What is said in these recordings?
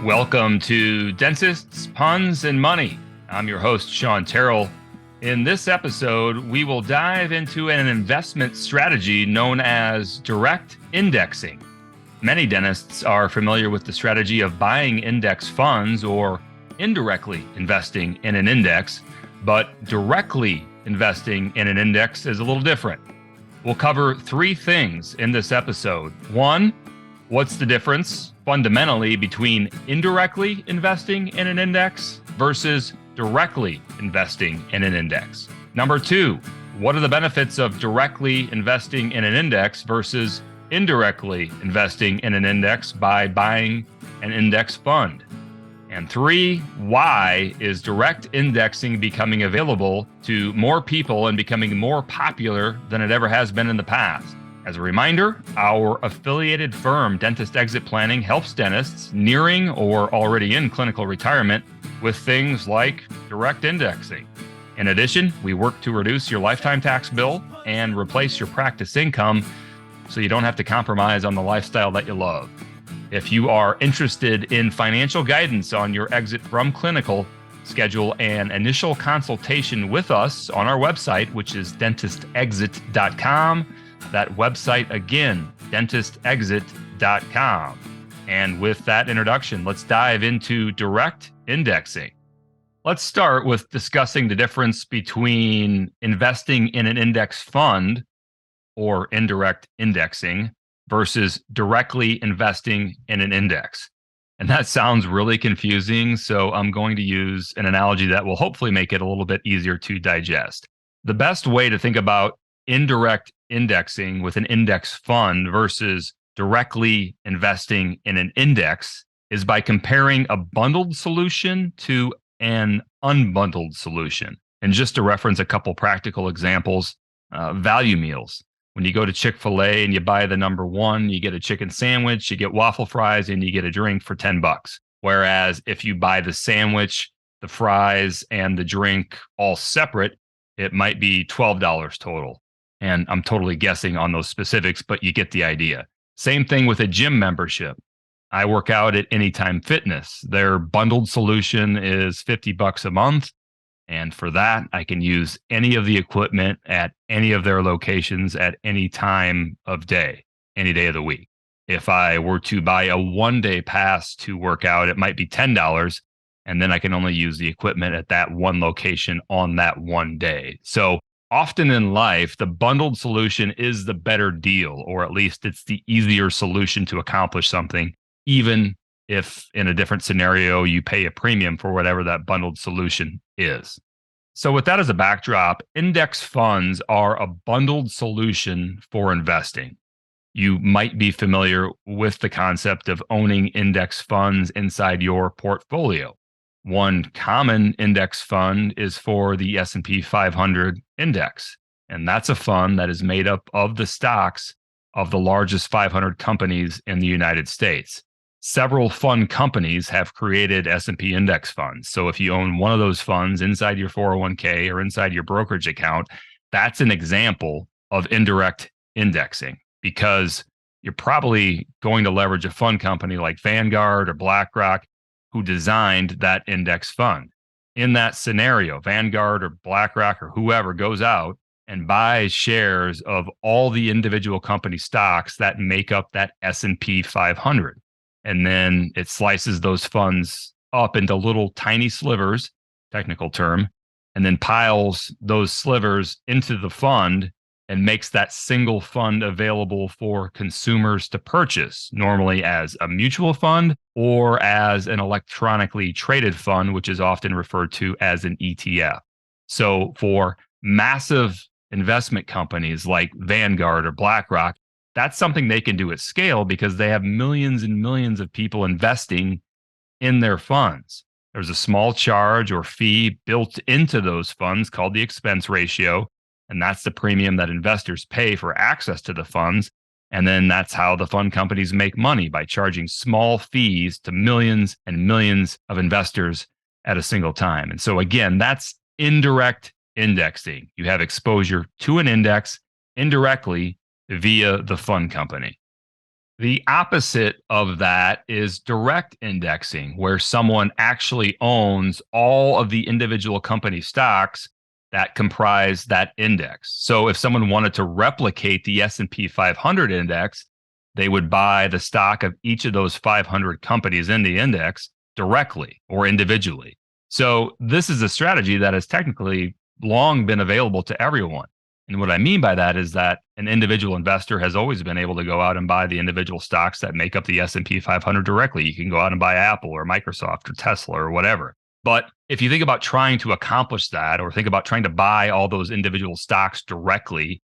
Welcome to Dentists, Puns, and Money. I'm your host, Shawn. In this episode, we will dive into an investment strategy known as direct indexing. Many dentists are familiar with the strategy of buying index funds or indirectly investing in an index, but directly investing in an index is a little different. We'll cover three things in this episode. One, what's the difference fundamentally between indirectly investing in an index versus directly investing in an index? Number two, what are the benefits of directly investing in an index versus indirectly investing in an index by buying an index fund? And three, why is direct indexing becoming available to more people and becoming more popular than it ever has been in the past? As a reminder, our affiliated firm, Dentist Exit Planning, helps dentists nearing or already in clinical retirement with things like direct indexing. In addition, we work to reduce your lifetime tax bill and replace your practice income so you don't have to compromise on the lifestyle that you love. If you are interested in financial guidance on your exit from clinical, schedule an initial consultation with us on our website, which is dentistexit.com. That website again, dentistexit.com. And with that introduction, let's dive into direct indexing. Let's start with discussing the difference between investing in an index fund or indirect indexing versus directly investing in an index. And that sounds really confusing, so I'm going to use an analogy that will hopefully make it a little bit easier to digest. The best way to think about indirect indexing with an index fund versus directly investing in an index is by comparing a bundled solution to an unbundled solution. And just to reference a couple practical examples, value meals. When you go to Chick-fil-A and you buy the number one, you get a chicken sandwich, you get waffle fries, and you get a drink for $10. Whereas if you buy the sandwich, the fries, and the drink all separate, it might be $12 total. And I'm totally guessing on those specifics, but you get the idea. Same thing with a gym membership. I work out at Anytime Fitness. Their bundled solution is $50 a month. And for that, I can use any of the equipment at any of their locations at any time of day, any day of the week. If I were to buy a one-day pass to work out, it might be $10. And then I can only use the equipment at that one location on that one day. So often in life, the bundled solution is the better deal, or at least it's the easier solution to accomplish something, even if in a different scenario, you pay a premium for whatever that bundled solution is. So with that as a backdrop, index funds are a bundled solution for investing. You might be familiar with the concept of owning index funds inside your portfolio. One common index fund is for the S&P 500 index, and that's a fund that is made up of the stocks of the largest 500 companies in the United States. Several fund companies have created S&P index funds. So if you own one of those funds inside your 401k or inside your brokerage account, that's an example of indirect indexing, because you're probably going to leverage a fund company like Vanguard or BlackRock who designed that index fund. In that scenario, Vanguard or BlackRock or whoever goes out and buys shares of all the individual company stocks that make up that S&P 500. And then it slices those funds up into little tiny slivers, technical term, and then piles those slivers into the fund and makes that single fund available for consumers to purchase, normally as a mutual fund or as an electronically traded fund, which is often referred to as an ETF. So for massive investment companies like Vanguard or BlackRock, that's something they can do at scale because they have millions and millions of people investing in their funds. There's a small charge or fee built into those funds called the expense ratio. And that's the premium that investors pay for access to the funds. And then that's how the fund companies make money, by charging small fees to millions and millions of investors at a single time. And so again, that's indirect indexing. You have exposure to an index indirectly via the fund company. The opposite of that is direct indexing, where someone actually owns all of the individual company stocks that comprise that index. So if someone wanted to replicate the S&P 500 index, they would buy the stock of each of those 500 companies in the index directly or individually. So this is a strategy that has technically long been available to everyone. And what I mean by that is that an individual investor has always been able to go out and buy the individual stocks that make up the S&P 500 directly. You can go out and buy Apple or Microsoft or Tesla or whatever. But if you think about trying to accomplish that, or think about trying to buy all those individual stocks directly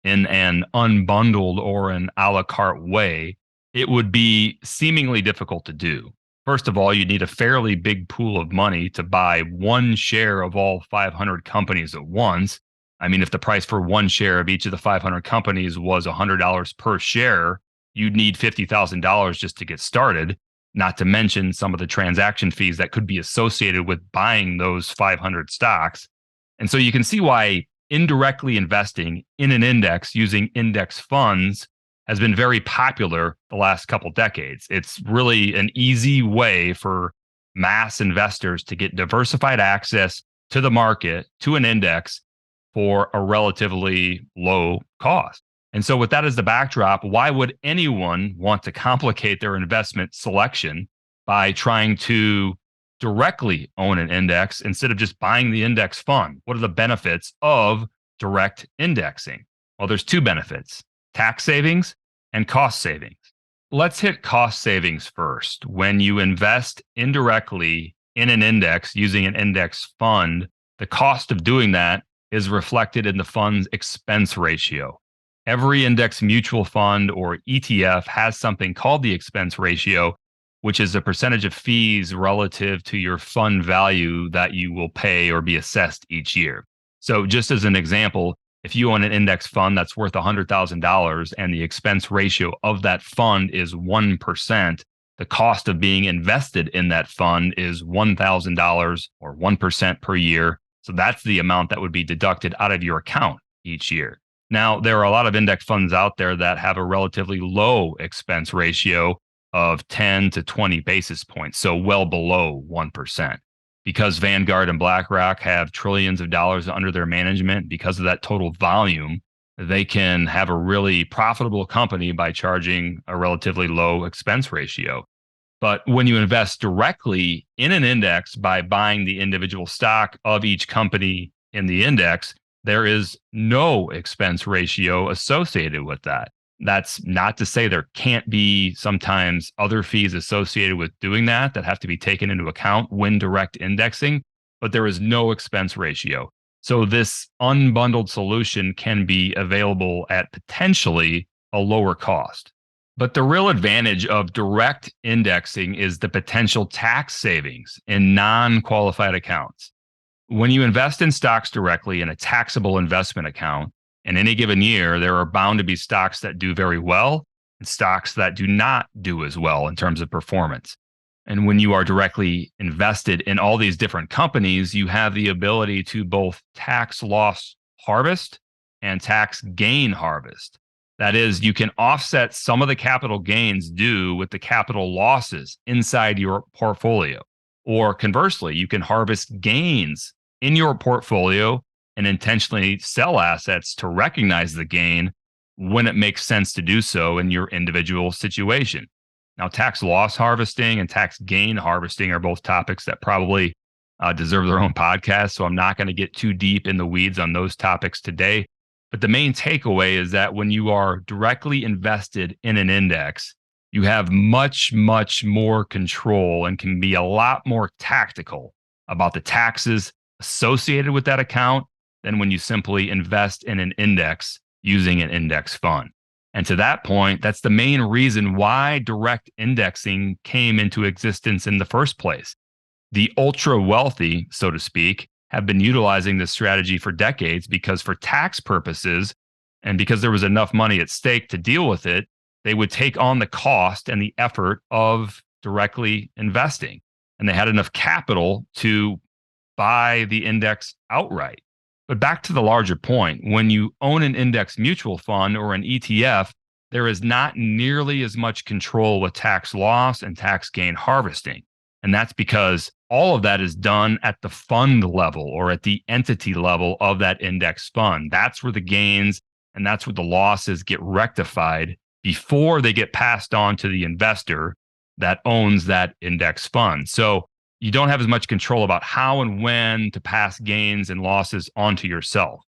in an unbundled or an a la carte way, it would be seemingly difficult to do. First of all, you need a fairly big pool of money to buy one share of all 500 companies at once. I mean, if the price for one share of each of the 500 companies was $100 per share, you'd need $50,000 just to get started, not to mention some of the transaction fees that could be associated with buying those 500 stocks. And so you can see why indirectly investing in an index using index funds has been very popular the last couple decades. It's really an easy way for mass investors to get diversified access to the market, to an index for a relatively low cost. And so with that as the backdrop, why would anyone want to complicate their investment selection by trying to directly own an index instead of just buying the index fund? What are the benefits of direct indexing? Well, there's two benefits: tax savings and cost savings. Let's hit cost savings first. When you invest indirectly in an index using an index fund, the cost of doing that is reflected in the fund's expense ratio. Every index mutual fund or ETF has something called the expense ratio, which is a percentage of fees relative to your fund value that you will pay or be assessed each year. So just as an example, if you own an index fund that's worth $100,000 and the expense ratio of that fund is 1%, the cost of being invested in that fund is $1,000 or 1% per year. So that's the amount that would be deducted out of your account each year. Now, there are a lot of index funds out there that have a relatively low expense ratio of 10 to 20 basis points, so well below 1%. Because Vanguard and BlackRock have trillions of dollars under their management, because of that total volume, they can have a really profitable company by charging a relatively low expense ratio. But when you invest directly in an index by buying the individual stock of each company in the index, there is no expense ratio associated with that. That's not to say there can't be sometimes other fees associated with doing that have to be taken into account when direct indexing, but there is no expense ratio. So this unbundled solution can be available at potentially a lower cost. But the real advantage of direct indexing is the potential tax savings in non-qualified accounts. When you invest in stocks directly in a taxable investment account, in any given year, there are bound to be stocks that do very well and stocks that do not do as well in terms of performance. And when you are directly invested in all these different companies, you have the ability to both tax loss harvest and tax gain harvest. That is, you can offset some of the capital gains due with the capital losses inside your portfolio. Or conversely, you can harvest gains in your portfolio and intentionally sell assets to recognize the gain when it makes sense to do so in your individual situation. Now, tax loss harvesting and tax gain harvesting are both topics that probably deserve their own podcast. So I'm not going to get too deep in the weeds on those topics today. But the main takeaway is that when you are directly invested in an index, you have much, much more control and can be a lot more tactical about the taxes associated with that account than when you simply invest in an index using an index fund. And to that point, that's the main reason why direct indexing came into existence in the first place. The ultra wealthy, so to speak, have been utilizing this strategy for decades because for tax purposes and because there was enough money at stake to deal with it, they would take on the cost and the effort of directly investing. And they had enough capital to buy the index outright. But back to the larger point, when you own an index mutual fund or an ETF, there is not nearly as much control with tax loss and tax gain harvesting. And that's because all of that is done at the fund level or at the entity level of that index fund. That's where the gains and that's where the losses get rectified before they get passed on to the investor that owns that index fund. So you don't have as much control about how and when to pass gains and losses onto yourself.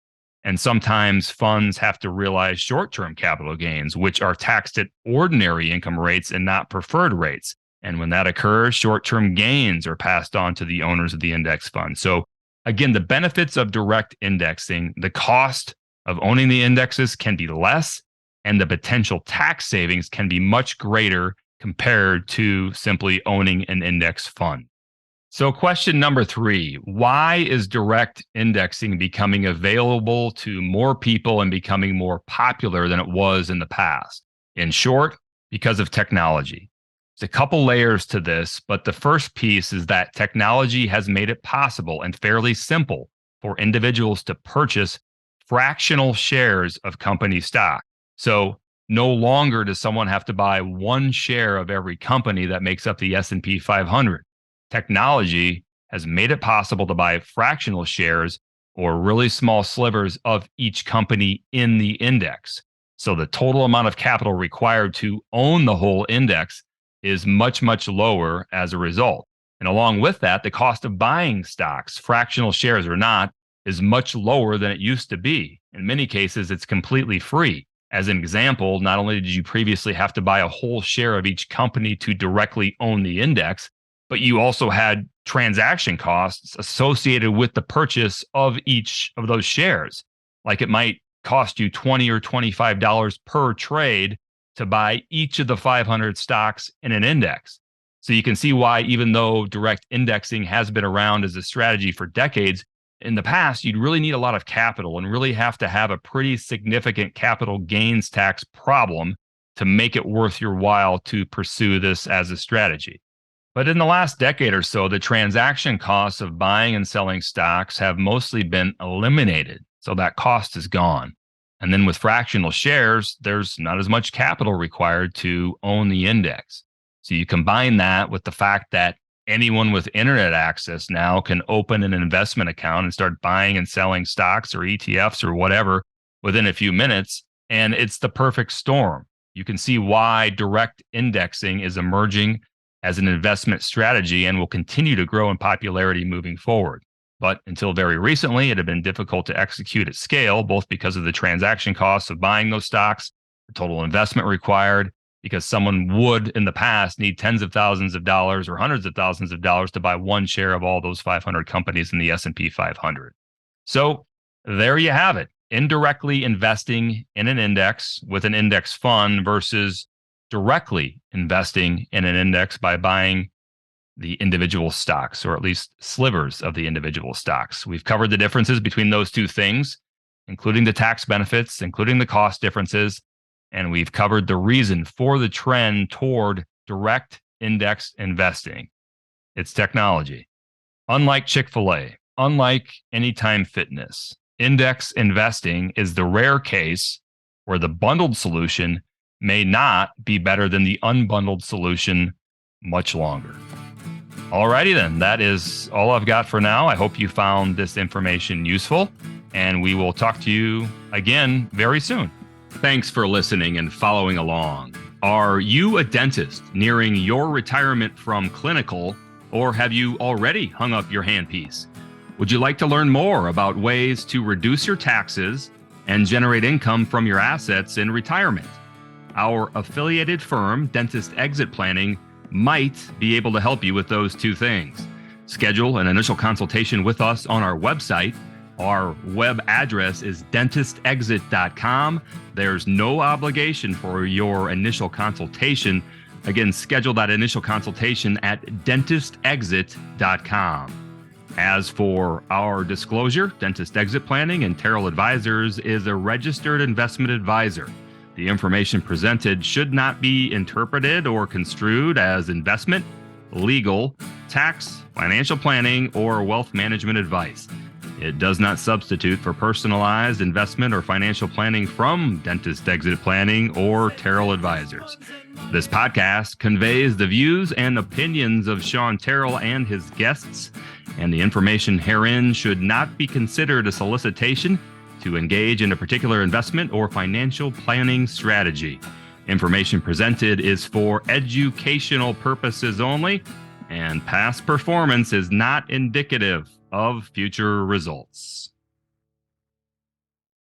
And sometimes funds have to realize short-term capital gains, which are taxed at ordinary income rates and not preferred rates. And when that occurs, short-term gains are passed on to the owners of the index fund. So again, the benefits of direct indexing, the cost of owning the indexes can be less, and the potential tax savings can be much greater compared to simply owning an index fund. So question number 3, why is direct indexing becoming available to more people and becoming more popular than it was in the past? In short, because of technology. There's a couple layers to this, but the first piece is that technology has made it possible and fairly simple for individuals to purchase fractional shares of company stock. So no longer does someone have to buy one share of every company that makes up the S&P 500. Technology has made it possible to buy fractional shares or really small slivers of each company in the index. So the total amount of capital required to own the whole index is much, much lower as a result. And along with that, the cost of buying stocks, fractional shares or not, is much lower than it used to be. In many cases, it's completely free. As an example, not only did you previously have to buy a whole share of each company to directly own the index, but you also had transaction costs associated with the purchase of each of those shares. Like it might cost you $20 or $25 per trade to buy each of the 500 stocks in an index. So you can see why, even though direct indexing has been around as a strategy for decades, in the past, you'd really need a lot of capital and really have to have a pretty significant capital gains tax problem to make it worth your while to pursue this as a strategy. But in the last decade or so, the transaction costs of buying and selling stocks have mostly been eliminated. So that cost is gone. And then with fractional shares, there's not as much capital required to own the index. So you combine that with the fact that anyone with internet access now can open an investment account and start buying and selling stocks or ETFs or whatever within a few minutes. And it's the perfect storm. You can see why direct indexing is emerging as an investment strategy and will continue to grow in popularity moving forward. But until very recently, it had been difficult to execute at scale, both because of the transaction costs of buying those stocks, the total investment required, because someone would in the past need tens of thousands of dollars or hundreds of thousands of dollars to buy one share of all those 500 companies in the S&P 500. So there you have it, indirectly investing in an index with an index fund versus directly investing in an index by buying the individual stocks, or at least slivers of the individual stocks. We've covered the differences between those two things, including the tax benefits, including the cost differences, and we've covered the reason for the trend toward direct index investing. It's technology. Unlike Chick-fil-A, unlike Anytime Fitness, index investing is the rare case where the bundled solution may not be better than the unbundled solution much longer. Alrighty then, that is all I've got for now. I hope you found this information useful, and we will talk to you again very soon. Thanks for listening and following along. Are you a dentist nearing your retirement from clinical, or have you already hung up your handpiece? Would you like to learn more about ways to reduce your taxes and generate income from your assets in retirement? Our affiliated firm, Dentist Exit Planning, might be able to help you with those two things. Schedule an initial consultation with us on our website. Our web address is dentistexit.com. There's no obligation for your initial consultation. Again, schedule that initial consultation at dentistexit.com. As for our disclosure, Dentist Exit Planning and Terrell Advisors is a registered investment advisor. The information presented should not be interpreted or construed as investment, legal, tax, financial planning, or wealth management advice. It does not substitute for personalized investment or financial planning from Dentist Exit Planning or Terrell Advisors. This podcast conveys the views and opinions of Shawn Terrell and his guests, and the information herein should not be considered a solicitation to engage in a particular investment or financial planning strategy. Information presented is for educational purposes only, and past performance is not indicative of future results.